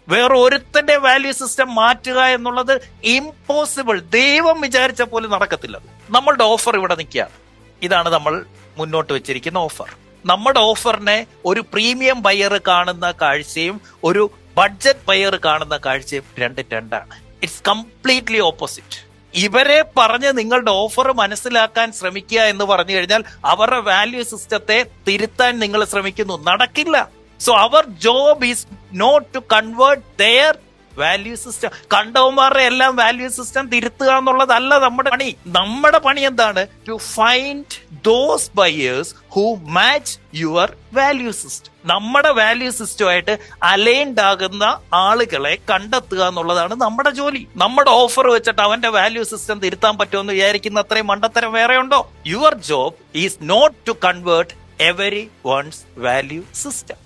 വേറെ ഒരുത്തന്റെ value system മാറ്റുക എന്നുള്ളത് ഇമ്പോസിബിൾ. ദൈവം വിചാരിച്ച പോലും നടക്കത്തില്ല. നമ്മളുടെ ഓഫർ ഇവിടെ നിൽക്കുകയാണ്. ഇതാണ് നമ്മൾ മുന്നോട്ട് വെച്ചിരിക്കുന്ന ഓഫർ. നമ്മുടെ ഓഫറിനെ ഒരു പ്രീമിയം ബയർ കാണുന്ന കാഴ്ചയും ഒരു ബഡ്ജറ്റ് ബയർ കാണുന്ന കാഴ്ചയും രണ്ടാണ്. It's completely opposite. ഇവരെ പറഞ്ഞ് നിങ്ങളുടെ ഓഫർ മനസ്സിലാക്കാൻ ശ്രമിക്കുക എന്ന് പറഞ്ഞു കഴിഞ്ഞാൽ അവരുടെ വാല്യൂ സിസ്റ്റത്തെ തിരുത്താൻ നിങ്ങൾ ശ്രമിക്കുന്നു. നടക്കില്ല. സോ അവർ job is not to convert their value system. കണ്ടവന്മാരുടെ എല്ലാം വാല്യൂ സിസ്റ്റം തിരുത്തുക എന്നുള്ളതല്ല നമ്മുടെ പണി. നമ്മുടെ പണി എന്താണ്? To find those buyers who match your value system. നമ്മുടെ വാല്യൂ സിസ്റ്റമായിട്ട് അലൈൻഡ് ആകുന്ന ആളുകളെ കണ്ടെത്തുക എന്നുള്ളതാണ് നമ്മുടെ ജോലി. നമ്മുടെ ഓഫർ വെച്ചിട്ട് അവന്റെ വാല്യൂ സിസ്റ്റം തിരുത്താൻ പറ്റുമെന്ന് വിചാരിക്കുന്ന അത്രയും മണ്ടത്തരം വേറെ ഉണ്ടോ? Your job is not to convert everyone's value system.